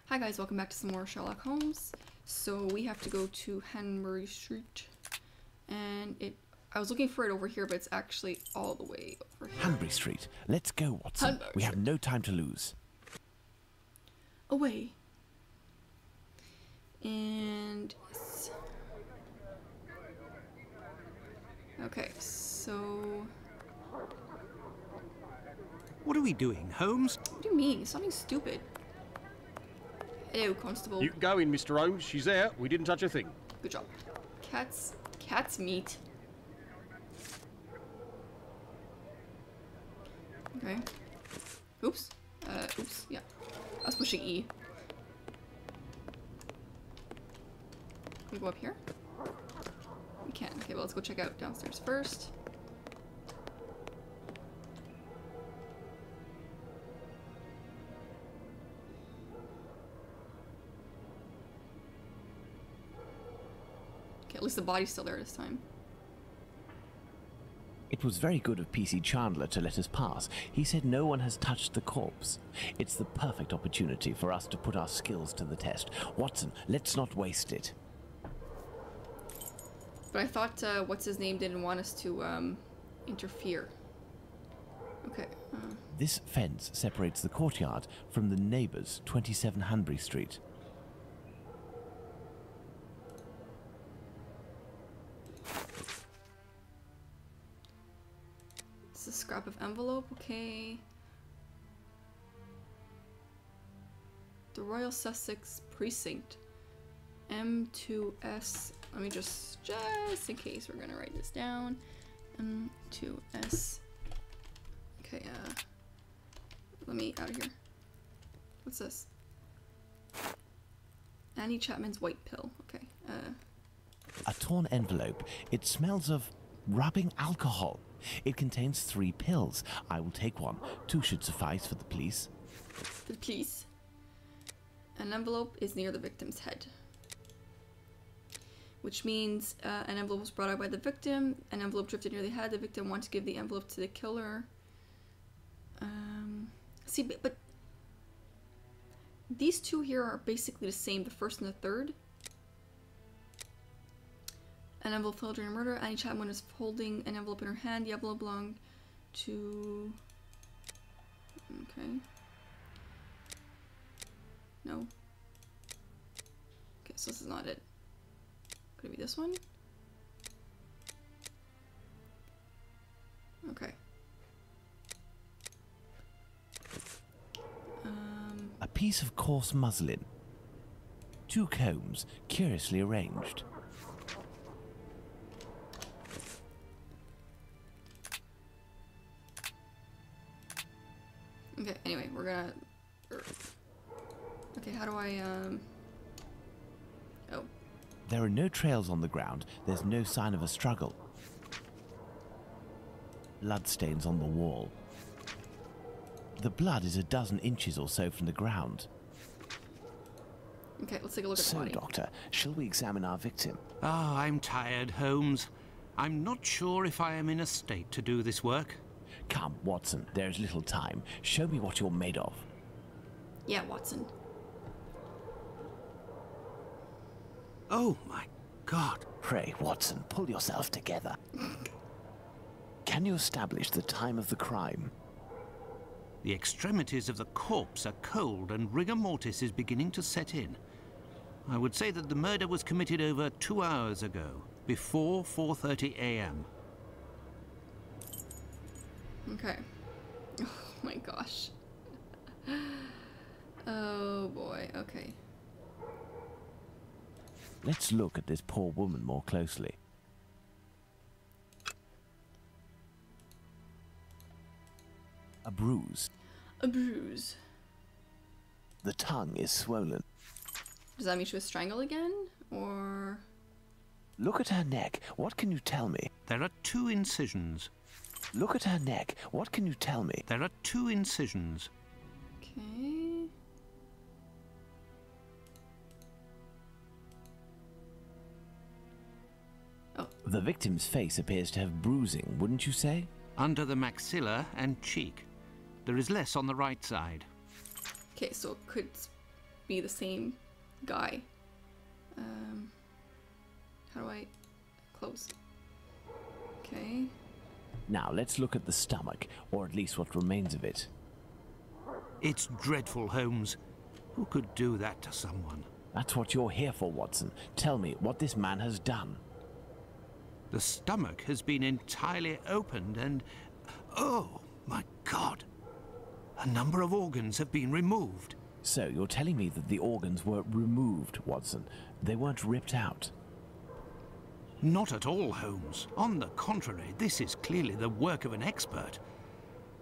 Hi guys, welcome back to some more Sherlock Holmes. So we have to go to Hanbury Street, and I was looking for it over here, but it's actually all the way over here. Hanbury Street. Let's go, Watson. We have no time to lose. Away. And okay, so what are we doing, Holmes? what do you mean? Something stupid. Hello, Constable. You can go in, Mr. Holmes. She's there. We didn't touch a thing. Good job. Cat's meat. Okay. Oops. Oops. Yeah. I was pushing E. Can we go up here? We can. Okay, well, let's go check out downstairs first. Okay, at least the body's still there this time. It was very good of PC Chandler to let us pass. He said no one has touched the corpse. It's the perfect opportunity for us to put our skills to the test. Watson, let's not waste it. But I thought, what's-his-name didn't want us to, interfere. Okay. This fence separates the courtyard from the neighbours, 27 Hanbury Street. It's a scrap of envelope, okay. The Royal Sussex Precinct. M2S. Let me just in case we're gonna write this down. M2S. Okay, let me out of here. What's this? Annie Chapman's white pill. Okay. A torn envelope. It smells of rubbing alcohol. It contains 3 pills. I will take one. 2 should suffice for the police. For the police. An envelope is near the victim's head. Which means an envelope was brought out by the victim. An envelope drifted near the head. The victim wanted to give the envelope to the killer. See, but these two here are basically the same, the first and the third. An envelope fell during a murder. Annie Chapman was holding an envelope in her hand. The envelope belonged to... Okay. No. Okay, so this is not it. Could it be this one? Okay. A piece of coarse muslin. 2 combs, curiously arranged. Okay, anyway, we're gonna... Okay, how do I, Oh. There are no trails on the ground. There's no sign of a struggle. Bloodstains on the wall. The blood is a dozen inches or so from the ground. Okay, let's take a look at the So, body. Doctor, shall we examine our victim? Ah, I'm tired, Holmes. I'm not sure if I am in a state to do this work. Come, Watson, there is little time. Show me what you're made of. Yeah, Watson. Oh, my God. Pray, Watson, pull yourself together. Can you establish the time of the crime? The extremities of the corpse are cold and rigor mortis is beginning to set in. I would say that the murder was committed over 2 hours ago, before 4:30 a.m. Okay. Oh my gosh. Oh boy, okay. Let's look at this poor woman more closely. A bruise. A bruise. The tongue is swollen. Does that mean she was strangled again? Or... Look at her neck. What can you tell me? There are 2 incisions. Look at her neck. What can you tell me? There are 2 incisions. Okay... Oh. The victim's face appears to have bruising, wouldn't you say? Under the maxilla and cheek. There is less on the right side. Okay, so it could be the same guy. How do I close? Okay. Now let's look at the stomach, or at least what remains of it. It's dreadful, Holmes. Who could do that to someone? That's what you're here for, Watson. Tell me what this man has done. The stomach has been entirely opened and... Oh, my God! A number of organs have been removed. So you're telling me that the organs were removed, Watson? They weren't ripped out? Not at all, Holmes. On the contrary, this is clearly the work of an expert.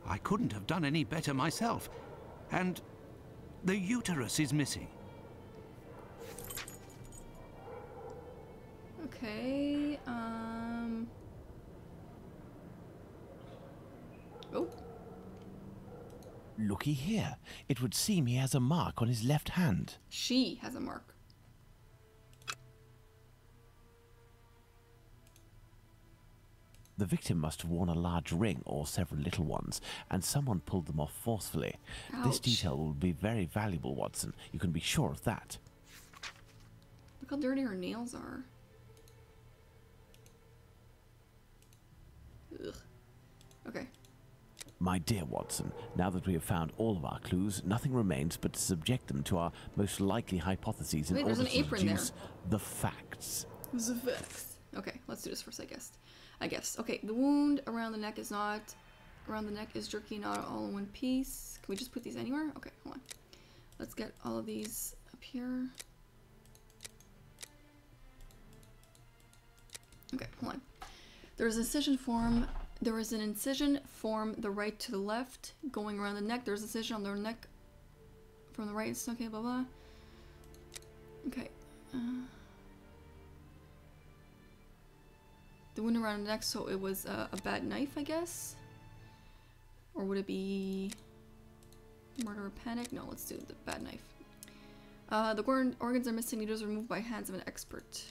I couldn't have done any better myself. And the uterus is missing. Okay, oh. Looky here. It would seem he has a mark on his left hand. She has a mark. The victim must have worn a large ring or several little ones, and someone pulled them off forcefully. This Ouch. detail will be very valuable, Watson. You can be sure of that. Look how dirty her nails are. Ugh. Okay. My dear Watson, now that we have found all of our clues, nothing remains but to subject them to our most likely hypotheses in Wait, there's order an to apron there. deduce the facts. The facts. Okay, let's do this first, I guess. Okay, the wound around the neck is not... Around the neck is jerky, not all in one piece. Can we just put these anywhere? Okay, hold on. Let's get all of these up here. Okay, hold on. There is an incision form the right to the left going around the neck. There's an incision on the neck from the right. It's okay, blah blah. Okay. The wound around the neck, so it was a bad knife, I guess? Or would it be murder or panic? No, let's do the bad knife. The organs are missing. Needles removed by hands of an expert.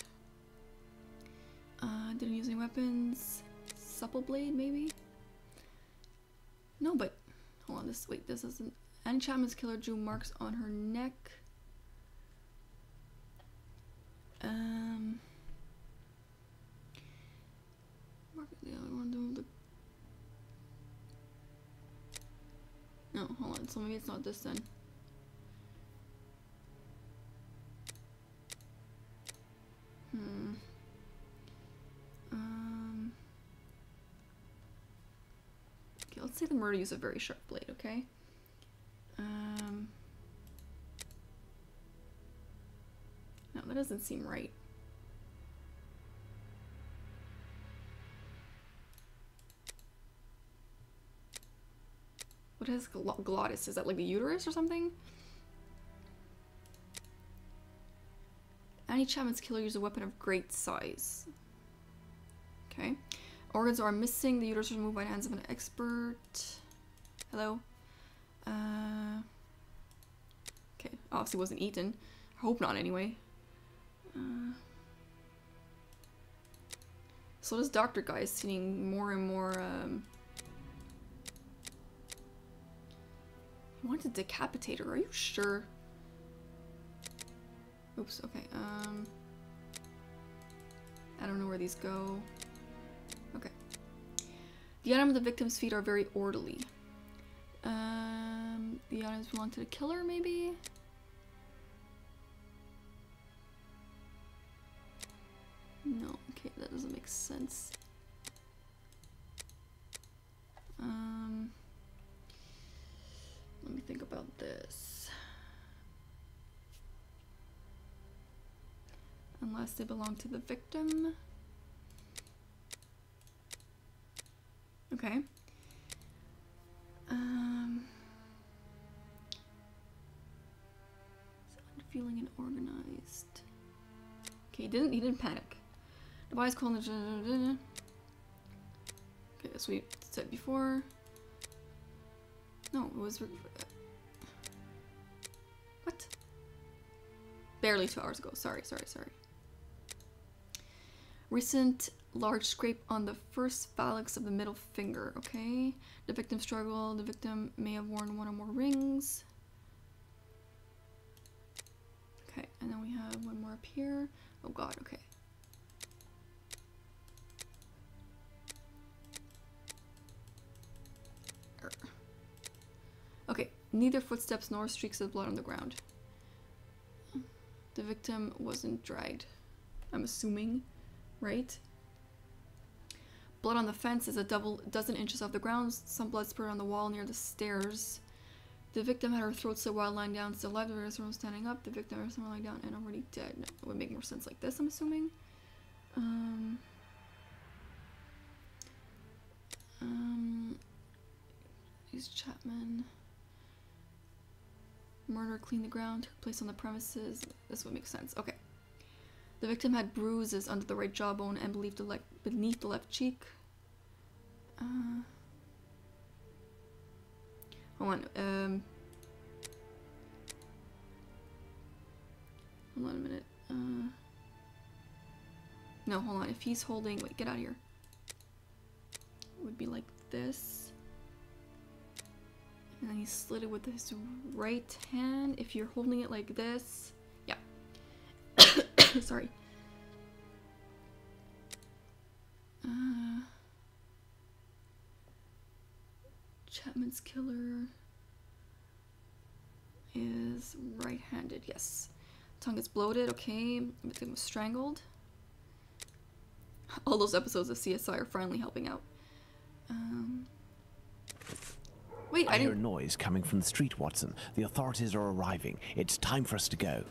Didn't use any weapons. Supple blade, maybe? No, but hold on. This isn't. Annie Chapman's killer drew marks on her neck. No, hold on. So maybe it's not this then. Okay, let's say the murder used a very sharp blade, okay? No, that doesn't seem right. What is glottis? Is that like the uterus or something? Annie Chapman's killer used a weapon of great size. Okay. Organs are missing. The uterus was removed by the hands of an expert. Hello? Okay. Obviously wasn't eaten. I hope not anyway. So this doctor guy is seeing more and more, he wanted to decapitate her. Are you sure? Oops, okay, I don't know where these go. Okay. The items of the victim's feet are very orderly. The items belong to the killer, maybe? No, okay, that doesn't make sense. Let me think about this. Unless they belong to the victim. Okay. Feeling and organized. Okay, he didn't panic. The body's cold. Okay, as we said before. No, it was what? Barely 2 hours ago. Sorry. Recent large scrape on the first phalanx of the middle finger. Okay. The victim struggled. The victim may have worn one or more rings. And then we have one more up here. Oh god, okay. Okay, neither footsteps nor streaks of blood on the ground. The victim wasn't dragged. I'm assuming, right? Blood on the fence is a dozen inches off the ground. Some blood spurted on the wall near the stairs. The victim had her throat slit while lying down, still alive. The rest was standing up. The victim was lying down and already dead. No, it would make more sense like this, I'm assuming. He's Chapman. Murder, clean the ground, took place on the premises. This would make sense. Okay. The victim had bruises under the right jawbone and beneath the left cheek. Hold on. Hold on a minute. No, hold on. If he's holding... Wait, get out of here. It would be like this. And then he slid it with his right hand. If you're holding it like this... Yeah. Sorry. Chapman's killer is right-handed. Yes. Tongue is bloated. Okay. Victim was strangled. All those episodes of CSI are finally helping out. Wait, I hear a noise coming from the street, Watson. The authorities are arriving. It's time for us to go.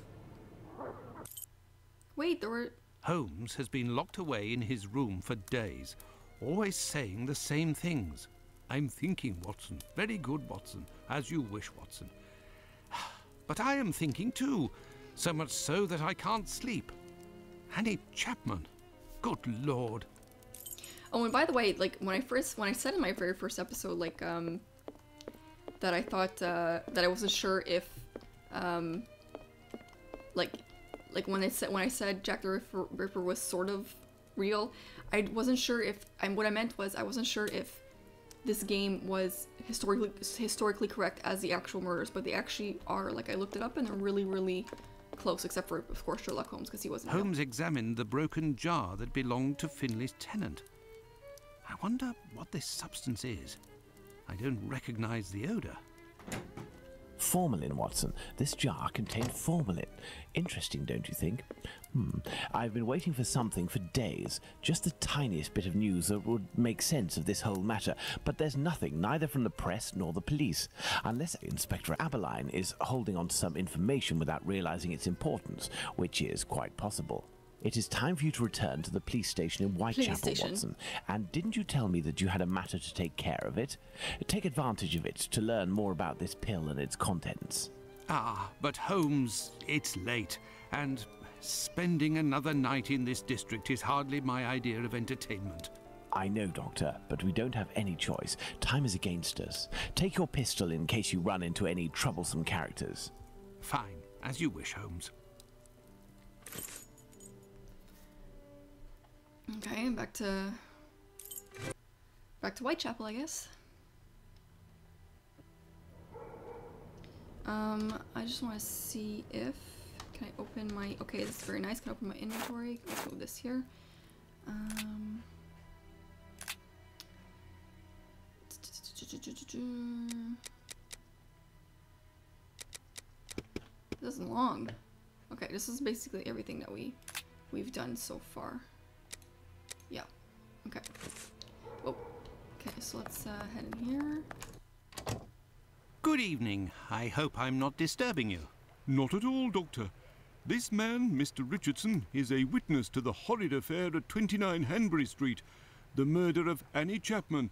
Wait, there were... Holmes has been locked away in his room for days, always saying the same things. I'm thinking, Watson. Very good, Watson. As you wish, Watson. But I am thinking too. So much so that I can't sleep. Annie Chapman. Good Lord. Oh, and by the way, like, when I said in my very first episode, like, that I thought, that I wasn't sure if, like when I said Jack the Ripper was sort of real, I wasn't sure if, what I meant was I wasn't sure if this game was historically correct as the actual murders, but they actually are. Like, I looked it up and they're really, really close, except for, of course, Sherlock Holmes, because he wasn't Holmes examined the broken jar that belonged to Finley's tenant. I wonder what this substance is. I don't recognize the odor. Formalin, Watson. This jar contained formalin. Interesting, don't you think? I've been waiting for something for days. Just the tiniest bit of news that would make sense of this whole matter. But there's nothing, neither from the press nor the police. Unless Inspector Aberline is holding on to some information without realizing its importance, which is quite possible. It is time for you to return to the police station in Whitechapel, Watson. And didn't you tell me that you had a matter to take care of it? Take advantage of it to learn more about this pill and its contents. Ah, but Holmes, it's late, and spending another night in this district is hardly my idea of entertainment. I know, Doctor, but we don't have any choice. Time is against us. Take your pistol in case you run into any troublesome characters. Fine, as you wish, Holmes. Okay, back to Whitechapel, I guess. I just want to see if can I open my. Okay, this is very nice. Can I open my inventory? Let's move this here. This isn't long. Okay, this is basically everything that we've done so far. Yeah. Okay. Oh. Okay, so let's head in here. Good evening. I hope I'm not disturbing you. Not at all, Doctor. This man, Mr. Richardson, is a witness to the horrid affair at 29 Hanbury Street, the murder of Annie Chapman.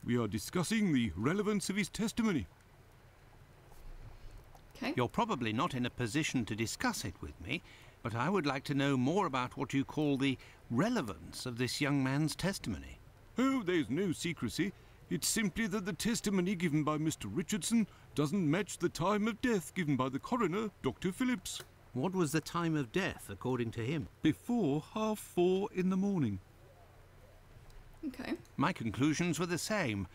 We are discussing the relevance of his testimony. Okay. You're probably not in a position to discuss it with me, but I would like to know more about what you call the relevance of this young man's testimony. Oh, there's no secrecy. It's simply that the testimony given by Mr. Richardson doesn't match the time of death given by the coroner, Dr. Phillips. What was the time of death, according to him? Before 4:30 in the morning. Okay. My conclusions were the same.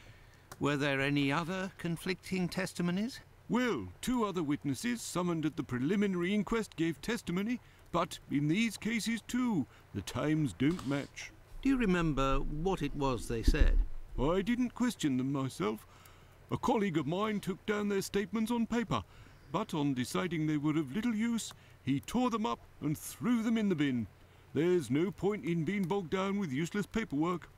Were there any other conflicting testimonies? Well, 2 other witnesses summoned at the preliminary inquest gave testimony, but in these cases too, the times don't match. Do you remember what it was they said? I didn't question them myself. A colleague of mine took down their statements on paper, but on deciding they were of little use, he tore them up and threw them in the bin. There's no point in being bogged down with useless paperwork.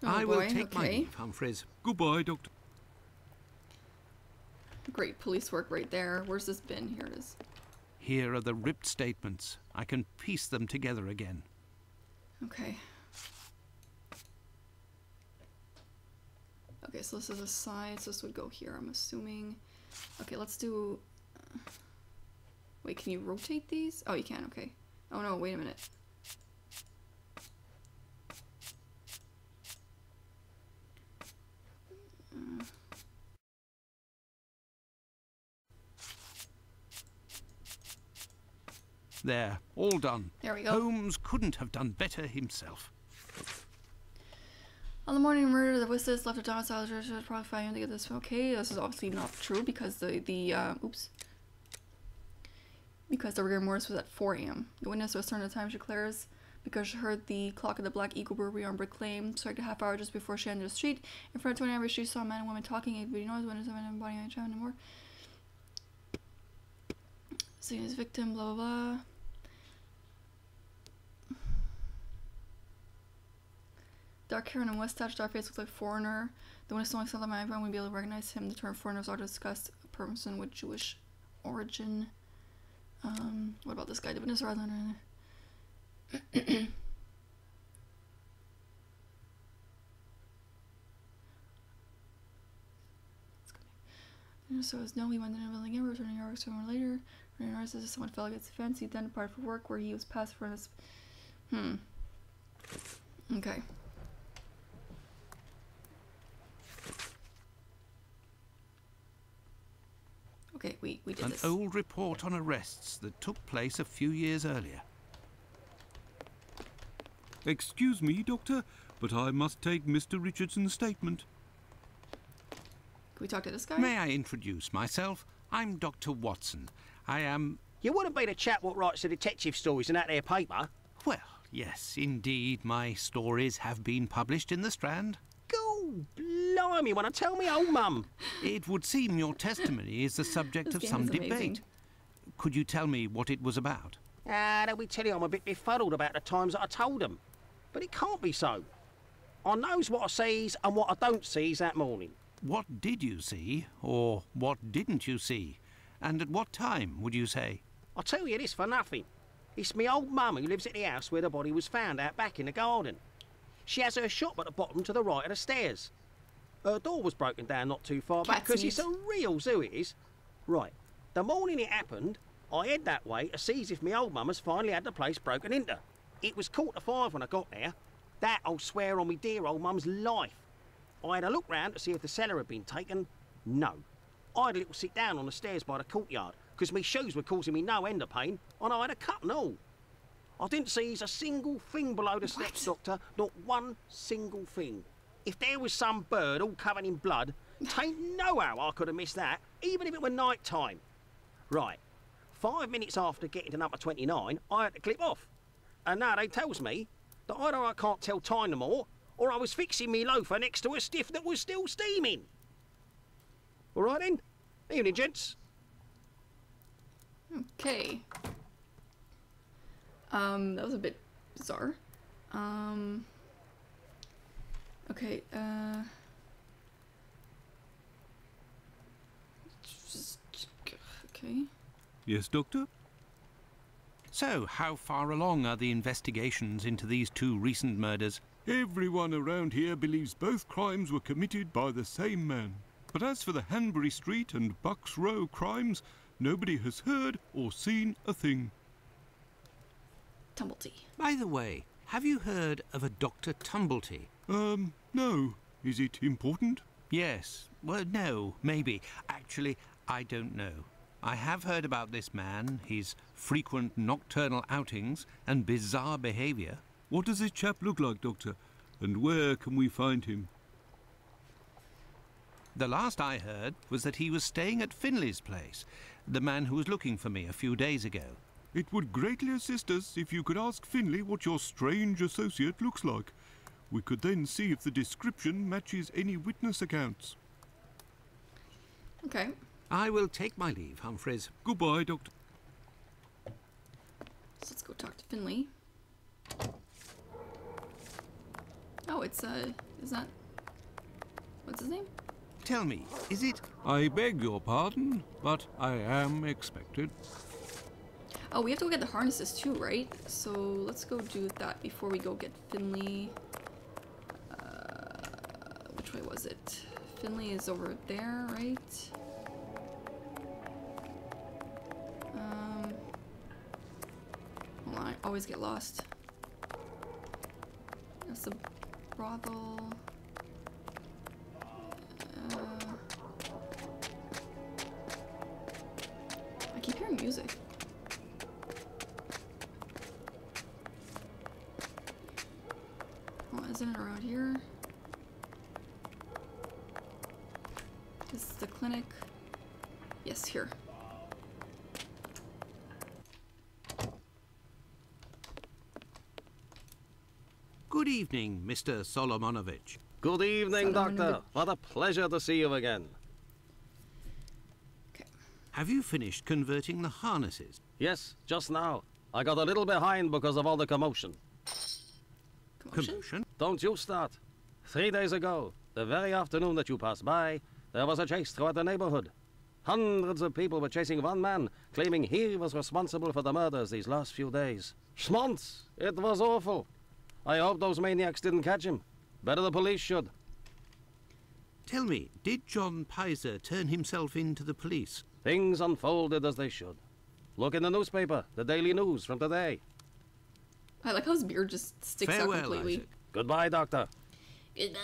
Oh I boy, will take my okay. leave, Humphreys. Goodbye, Doctor. Great police work right there. Where's this bin? Here it is. Here are the ripped statements. I can piece them together again. Okay. Okay, so this is a side, so this would go here, I'm assuming. Okay, let's do... Wait, can you rotate these? Oh, you can, okay. Oh no, wait a minute. There, all done. There we go. Holmes couldn't have done better himself. On the morning of murder, the witness left a domicile. Should probably find him to get this. Okay, this is obviously not true because because the rigor mortis was at 4 a.m. The witness was certain the time she declares because she heard the clock of the Black Eagle Brewery on Brick Lane strike a half hour just before she entered the street. In front of 29 she saw a man and woman talking. A video noise. Witness and body Annie Chapman and more. Seeing his victim. Blah blah blah. Dark hair and a mustache, dark face looks like foreigner. The witness only saw the man, everyone would be able to recognize him. The term foreigner is also discussed a person with Jewish origin. What about this guy? The witness rather than so as no, he went into the building again, returning to York sooner or later. Returning to as someone fell against the fence, he then departed for work where he was passed for his Okay. Okay, we did this. An old report on arrests that took place a few years earlier. Excuse me, Doctor, but I must take Mr. Richardson's statement. Can we talk to this guy? May I introduce myself? I'm Dr. Watson. I am... You wouldn't be the chap what writes the detective stories in that there paper? Well, yes, indeed, my stories have been published in the Strand. Go blimey, wanna tell me old mum? It would seem your testimony is the subject This of game some is debate. amazing. Could you tell me what it was about? Let me tell you I'm a bit befuddled about the times that I told them. But it can't be so. I knows what I sees and what I don't sees that morning. What did you see, or what didn't you see? And at what time, would you say? I'll tell you this for nothing. It's me old mum who lives at the house where the body was found out back in the garden. She has her shop at the bottom to the right of the stairs. Her door was broken down not too far back because it's a real zoo it is. Right, the morning it happened, I head that way to see if me old mum has finally had the place broken into. It was 4:45 when I got there. That I'll swear on me dear old mum's life. I had a look round to see if the cellar had been taken. No. I had a little sit down on the stairs by the courtyard because me shoes were causing me no end of pain and I had a cut and all. I didn't see a single thing below the steps, Doctor. Not one single thing. If there was some bird all covered in blood, tain't no how I could have missed that, even if it were night time. Right. 5 minutes after getting to number 29, I had to clip off. And now they tells me that either I can't tell time no more, or I was fixing me loafer next to a stiff that was still steaming. All right then. Evening, gents. Okay. That was a bit bizarre. Okay, okay. Yes, Doctor? So, how far along are the investigations into these 2 recent murders? Everyone around here believes both crimes were committed by the same man. But as for the Hanbury Street and Bucks Row crimes, nobody has heard or seen a thing. Tumblety. By the way, have you heard of a Dr. Tumblety? No. Is it important? Yes. Well, no, maybe. Actually, I don't know. I have heard about this man, his frequent nocturnal outings and bizarre behaviour. What does this chap look like, Doctor? And where can we find him? The last I heard was that he was staying at Finley's place, the man who was looking for me a few days ago. It would greatly assist us if you could ask Finley what your strange associate looks like. We could then see if the description matches any witness accounts. Okay. I will take my leave, Humphreys. Goodbye, Doctor. So let's go talk to Finley. Oh, it's is that... What's his name? Tell me, is it... I beg your pardon, but I am expected. Oh, we have to go get the harnesses too, right? So let's go do that before we go get Finley. Which way was it? Finley is over there, right? Hold on, I always get lost. That's the brothel. I keep hearing music. Oh, isn't it around here? This is the clinic. Yes, here. Good evening, Mr. Solomonovich. Good evening, Solomonovich. Doctor. What a pleasure to see you again. Okay. Have you finished converting the harnesses? Yes, just now. I got a little behind because of all the commotion. Commotion? Don't you start. 3 days ago, the very afternoon that you passed by, there was a chase throughout the neighborhood. Hundreds of people were chasing one man, claiming he was responsible for the murders these last few days. Schmonz! It was awful. I hope those maniacs didn't catch him. Better the police should. Tell me, did John Pizer turn himself in to the police? Things unfolded as they should. Look in the newspaper, the Daily News from today. I like how his beard just sticks out Farewell, completely. Isaac. Goodbye, Doctor. Goodbye.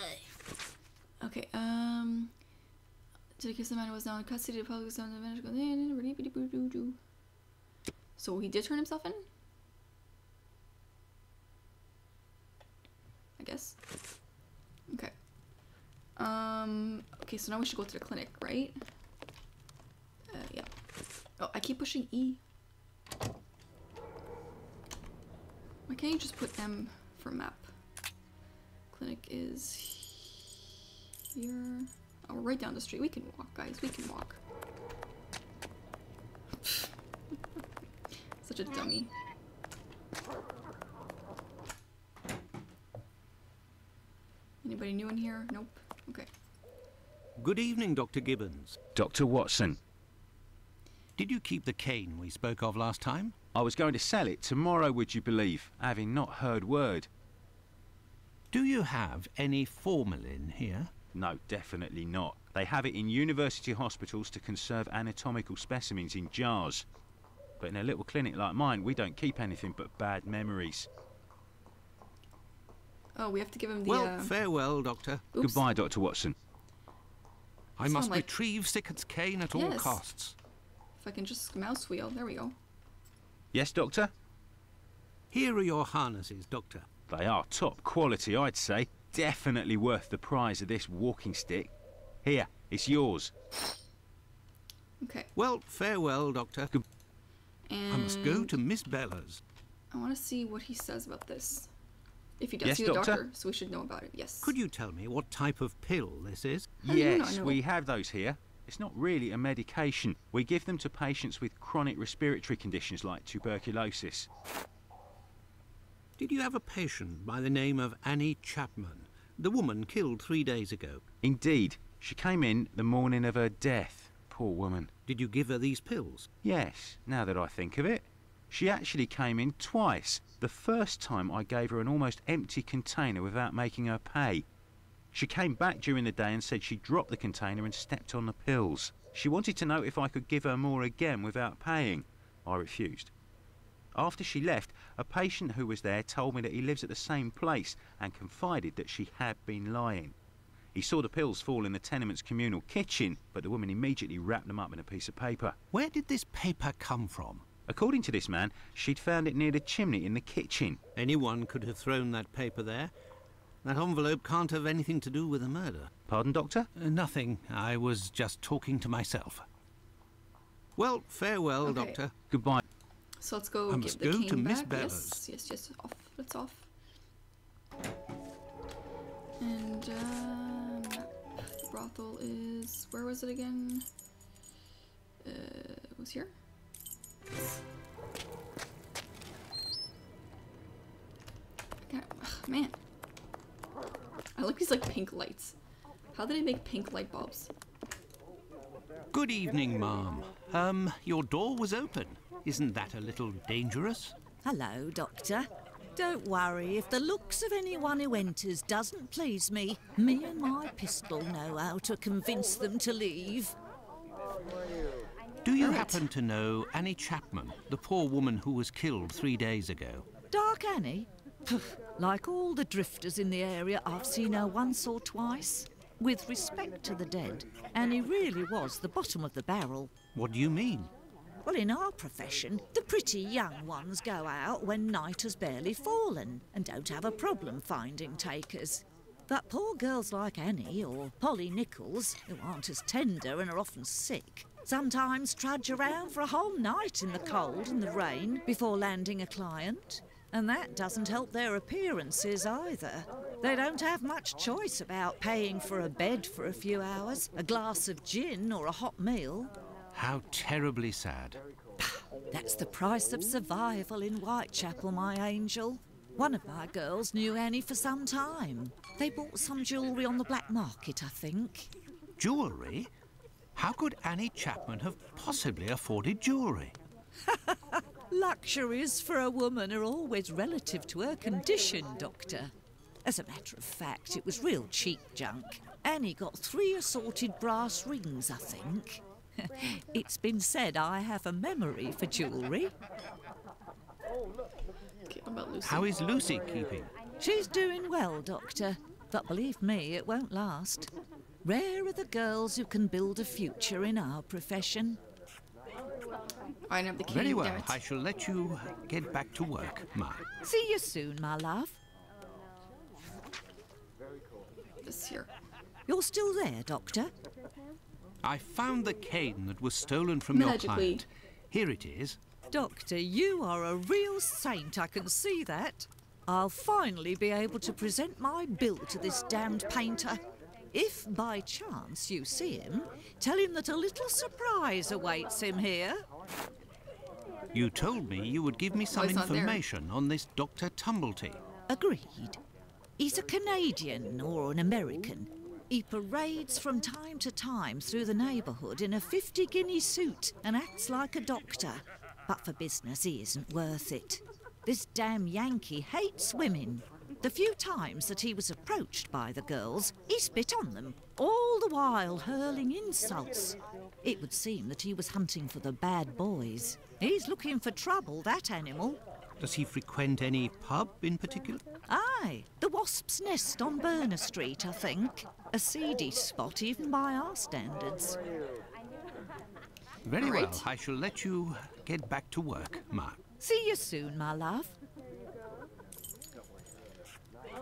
Okay, did accuse the man who was now in custody of public so he did turn himself in? I guess. Okay. Okay, so now we should go to the clinic, right? Yeah. Oh, I keep pushing E. Why can't you just put M for map? Clinic is here. Oh, we're right down the street. We can walk, guys. We can walk. Such a dummy. Anybody new in here? Nope. Okay. Good evening, Dr. Gibbons. Dr. Watson, Did you keep the cane we spoke of last time? I was going to sell it tomorrow, would you believe, having not heard word. Do you have any formalin here? No, definitely not. They have it in university hospitals to conserve anatomical specimens in jars. But in a little clinic like mine, we don't keep anything but bad memories. Oh, we have to give him the, Well, farewell, Doctor. Oops. Goodbye, Dr. Watson. I Sound must like- retrieve Sickert's cane at all Yes. costs. If I can just mouse wheel. There we go. Yes, Doctor? Here are your harnesses, Doctor. They are top quality, I'd say. Definitely worth the price of this walking stick. Here, it's yours. Okay. Well, farewell, Doctor. And I must go to Miss Bella's. I want to see what he says about this. If he does Yes, see the doctor? doctor, so we should know about it. Yes. Could you tell me what type of pill this is? How do you not Yes, know? we have those here. It's not really a medication. We give them to patients with chronic respiratory conditions like tuberculosis. Did you have a patient by the name of Annie Chapman, the woman killed 3 days ago? Indeed, she came in the morning of her death. Poor woman. Did you give her these pills? Yes, now that I think of it. She actually came in twice. The first time I gave her an almost empty container without making her pay. She came back during the day and said she dropped the container and stepped on the pills. She wanted to know if I could give her more again without paying. I refused. After she left, a patient who was there told me that he lives at the same place and confided that she had been lying. He saw the pills fall in the tenement's communal kitchen, but the woman immediately wrapped them up in a piece of paper. Where did this paper come from? According to this man, she'd found it near the chimney in the kitchen. Anyone could have thrown that paper there. That envelope can't have anything to do with the murder. Pardon, Doctor? Nothing. I was just talking to myself. Well, farewell, Okay. Doctor. Goodbye. So let's go I give must the go cane to Miss back. Bellows. Yes, off. It's off. And map. Brothel is, where was it again? It was here. God, ugh, man, I like these like pink lights. How did they make pink light bulbs? Good evening, ma'am. Your door was open. Isn't that a little dangerous? Hello, Doctor. Don't worry if the looks of anyone who enters doesn't please me. Me and my pistol know how to convince them to leave. Do you happen to know Annie Chapman, the poor woman who was killed 3 days ago? Dark Annie? Like all the drifters in the area, I've seen her once or twice. With respect to the dead, Annie really was the bottom of the barrel. What do you mean? Well, in our profession, the pretty young ones go out when night has barely fallen and don't have a problem finding takers. But poor girls like Annie or Polly Nichols, who aren't as tender and are often sick, sometimes trudge around for a whole night in the cold and the rain before landing a client. And that doesn't help their appearances either. They don't have much choice about paying for a bed for a few hours, a glass of gin or a hot meal. How terribly sad. That's the price of survival in Whitechapel, my angel. One of my girls knew Annie for some time. They bought some jewellery on the black market, I think. Jewellery? How could Annie Chapman have possibly afforded jewellery? Luxuries for a woman are always relative to her condition, Doctor. As a matter of fact, it was real cheap junk. Annie got 3 assorted brass rings, I think. It's been said I have a memory for jewellery. Okay, what about Lucy? How is Lucy keeping? She's doing well, Doctor. But believe me, it won't last. Rare are the girls who can build a future in our profession. I have the cane. Very well. Damn it. I shall let you get back to work, Ma. See you soon, my love. This here. You're still there, Doctor? I found the cane that was stolen from your Magically. client. Here it is. Doctor, you are a real saint, I can see that. I'll finally be able to present my bill to this damned painter. If by chance you see him, tell him that a little surprise awaits him here. You told me you would give me some it's not there. information on this Dr. Tumblety. Agreed. He's a Canadian or an American. He parades from time to time through the neighbourhood in a 50-guinea suit and acts like a doctor. But for business, he isn't worth it. This damn Yankee hates women. The few times that he was approached by the girls, he spit on them, all the while hurling insults. It would seem that he was hunting for the bad boys. He's looking for trouble, that animal. Does he frequent any pub in particular? Aye, the Wasp's Nest on Burner Street, I think. A seedy spot even by our standards. Very Right. well. I shall let you get back to work, Ma. See you soon, my love.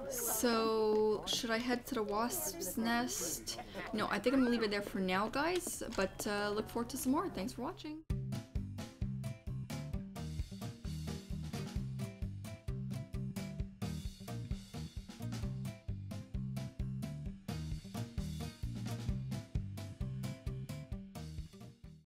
So, should I head to the Wasp's Nest? No, I think I'm gonna leave it there for now, guys. But look forward to some more. Thanks for watching.